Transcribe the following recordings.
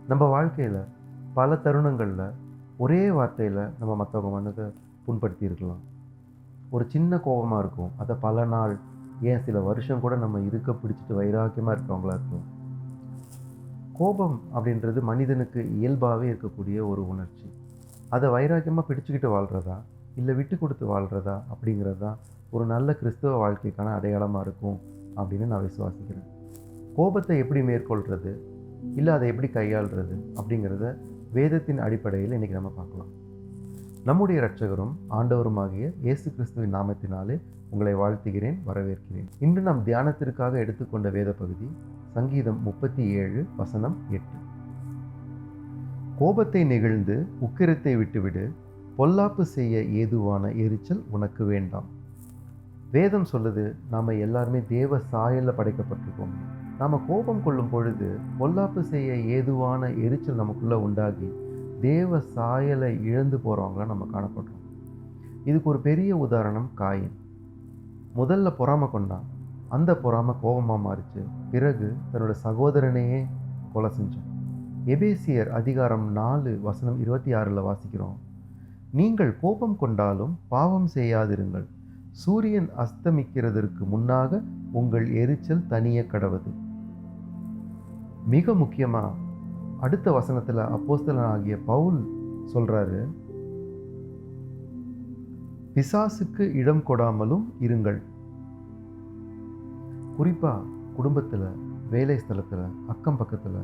நம்ம வாழ்க்கையில் பல தருணங்களில் ஒரே வார்த்தையில் நம்ம மற்றவங்க மனதை புண்படுத்தி இருக்கலாம். ஒரு சின்ன கோபமாக இருக்கும், அதை பல நாள் ஏன் சில வருஷம் கூட நம்ம இருக்க பிடிச்சிட்டு வைராக்கியமாக இருக்கிறவங்களா இருக்கலாம். கோபம் அப்படின்றது மனிதனுக்கு இயல்பாகவே இருக்கக்கூடிய ஒரு உணர்ச்சி. அதை வைராக்கியமாக பிடிச்சிக்கிட்டு வாழ்கிறதா இல்லை விட்டு கொடுத்து வாழ்கிறதா அப்படிங்கிறது தான் ஒரு நல்ல கிறிஸ்தவ வாழ்க்கைக்கான அடையாளமாக இருக்கும் அப்படின்னு நான் விசுவாசிக்கிறேன். கோபத்தை எப்படி மேற்கொள்கிறது, இல்லை அதை எப்படி கையாளுறது அப்படிங்கிறத வேதத்தின் அடிப்படையில் இன்றைக்கி நம்ம பார்க்கலாம். நம்முடைய இரட்சகரும் ஆண்டவருமாகிய இயேசு கிறிஸ்துவின் நாமத்தினாலே உங்களை வாழ்த்துகிறேன், வரவேற்கிறேன். இன்று நாம் தியானத்திற்காக எடுத்துக்கொண்ட வேத பகுதி சங்கீதம் 37 வசனம் 8. கோபத்தை நெகிழ்ந்து உக்கிரத்தை விட்டுவிடு, பொல்லாப்பு செய்ய ஏதுவான எரிச்சல் உனக்கு வேண்டாம். வேதம் சொல்லுது, நாம் எல்லாருமே தேவ சாயலில் படைக்கப்பட்டிருக்கோம். நாம் கோபம் கொள்ளும் பொழுது பொல்லாப்பு செய்ய ஏதுவான எரிச்சல் நமக்குள்ளே உண்டாகி தேவ சாயலை இழந்து போகிறவங்கள நம்ம காணப்படுறோம். இதுக்கு ஒரு பெரிய உதாரணம் காயின். முதல்ல பொறாமை கொண்டான், அந்த பொறாமை கோபமாக மாறிச்சு. பிறகு தன்னோட சகோதரனையே கொலை செஞ்சான். எபேசியர் அதிகாரம் 4 வசனம் 26 வாசிக்கிறோம், நீங்கள் கோபம் கொண்டாலும் பாவம் செய்யாதிருங்கள், சூரியன் அஸ்தமிக்கிறதற்கு முன்னாக உங்கள் எரிச்சல் தனிய கடவது. மிக முக்கியமாக அடுத்த வசனத்தில் அப்போஸ்தலனாகிய பவுல் சொல்கிறாரு, பிசாசுக்கு இடம் கொடாமலும் இருங்கள். குறிப்பாக குடும்பத்தில், வேலை ஸ்தலத்தில், அக்கம் பக்கத்தில்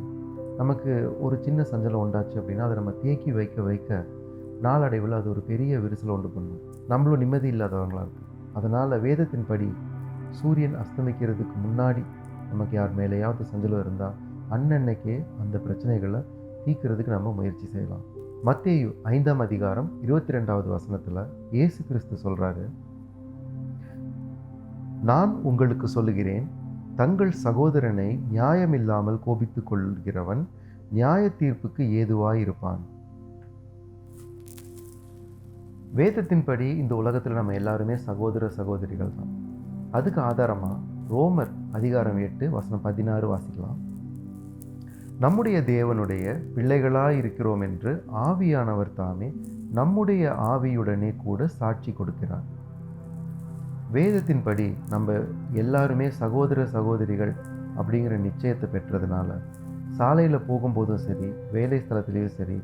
நமக்கு ஒரு சின்ன சஞ்சலம் உண்டாச்சு அப்படின்னா அதை நம்ம தேக்கி வைக்க வைக்க நாளடைவில் அது ஒரு பெரிய விரிசல் உண்டு பண்ணும். நம்மளும் நிம்மதி இல்லாதவங்களாக இருக்கும். அதனால் வேதத்தின்படி சூரியன் அஸ்தமிக்கிறதுக்கு முன்னாடி நமக்கு யார் மேலேயாவது சஞ்சலம் இருந்தால் அன்னன்னைக்கே அந்த பிரச்சனைகளை தீர்க்கிறதுக்கு நம்ம முயற்சி செய்யலாம். மத்தேயு 5 அதிகாரம் 22 வசனத்தில் இயேசு கிறிஸ்து சொல்கிறாரு, நான் உங்களுக்கு சொல்லுகிறேன், தங்கள் சகோதரனை நியாயமில்லாமல் கோபித்து கொள்கிறவன் நியாய தீர்ப்புக்கு ஏதுவாயிருப்பான். வேதத்தின்படி இந்த உலகத்தில் நம்ம எல்லாருமே சகோதர சகோதரிகள் தான். அதுக்கு ஆதாரமாக ரோமர் அதிகாரம் 8 வசனம் 16 வாசிக்கலாம். நம்முடைய தேவனுடைய பிள்ளைகளாய் இருக்கிறோம் என்று ஆவியானவர் தாமே நம்முடைய ஆவியுடனே கூட சாட்சி கொடுக்கிறார். வேதத்தின்படி நம்ம எல்லாருமே சகோதர சகோதரிகள் அப்படிங்கிற நிச்சயத்தை பெற்றதுனால சாலையில் போகும்போதும் சரி, வேலை ஸ்தலத்துலேயும் சரி,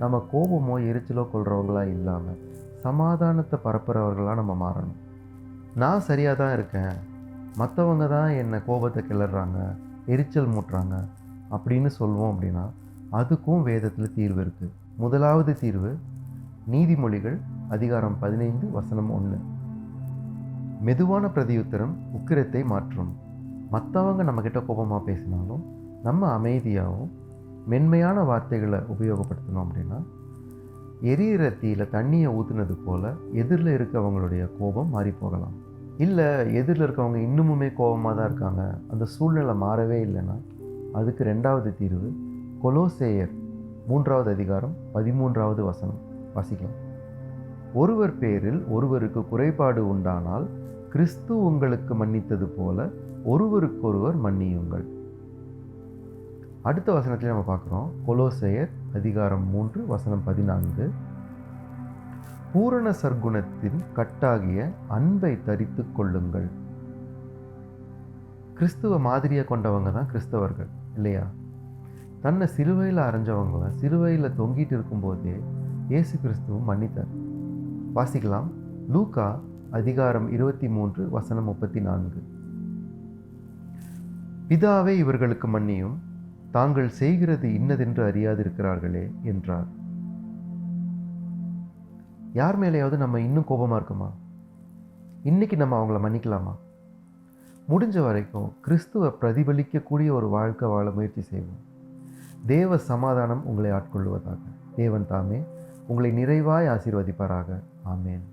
நம்ம கோபமோ எரிச்சலோ கொள்கிறவங்களா இல்லாமல் சமாதானத்தை பரப்புகிறவர்களாக நம்ம மாறணும். நான் சரியாக தான் இருக்கேன், மற்றவங்க தான் என்னை கோபத்தை கிளறாங்க, எரிச்சல் மூட்டுறாங்க அப்படின்னு சொல்லுவோம் அப்படின்னா அதுக்கும் வேதத்தில் தீர்வு இருக்குது. முதலாவது தீர்வு நீதிமொழிகள் அதிகாரம் 15 வசனம் 1. மெதுவான பிரதியுத்தரம் உக்கிரத்தை மாற்றும். மற்றவங்க நம்மக்கிட்ட கோபமாக பேசினாலும் நம்ம அமைதியாகவும் மென்மையான வார்த்தைகளை உபயோகப்படுத்தணும் அப்படின்னா எரியிற தீயில் தண்ணியை ஊற்றுனது போல் எதிரில் இருக்கவங்களுடைய கோபம் மாறி போகலாம். இல்லை எதிரில் இருக்கவங்க இன்னுமுமே கோபமாக தான் இருக்காங்க, அந்த சூழ்நிலை மாறவே இல்லைன்னா அதுக்கு 2வது தீர்வு கொலோசேயர் 3 அதிகாரம் 13 வசனம் வாசிக்கலாம். ஒருவர் பேரில் ஒருவருக்கு குறைபாடு உண்டானால் கிறிஸ்து உங்களுக்கு மன்னித்தது போல ஒருவருக்கொருவர் மன்னியுங்கள். அடுத்த வசனத்தில் நம்ம பார்க்குறோம், கொலோசேயர் அதிகாரம் 3 வசனம் 14, பூரண சர்க்குணத்தின் கட்டாகிய அன்பை தரித்து கொள்ளுங்கள். கிறிஸ்துவ மாதிரியை கொண்டவங்க தான் கிறிஸ்தவர்கள் இல்லையா? தன்னை சிலுவையில் அரைஞ்சவங்கள சிலுவையில் தொங்கிட்டு இருக்கும்போதே இயேசு கிறிஸ்துவும் மன்னித்தார். வாசிக்கலாம், லூக்கா அதிகாரம் 23 வசனம் 34, பிதாவே இவர்களுக்கு மன்னியும், தாங்கள் செய்கிறது இன்னதென்று அறியாதிருக்கிறார்களே என்றார். யார் மேலேயாவது நம்ம இன்னும் கோபமாக இருக்குமா? இன்னைக்கு நம்ம அவங்கள மன்னிக்கலாமா? முடிஞ்ச வரைக்கும் கிறிஸ்துவை பிரதிபலிக்கக்கூடிய ஒரு வாழ்க்கை வாழ முயற்சி செய்வோம். தேவ சமாதானம் உங்களை ஆட்கொள்வதாக. தேவன் தாமே உங்களை நிறைவாய் ஆசீர்வதிப்பாராக. ஆமேன்.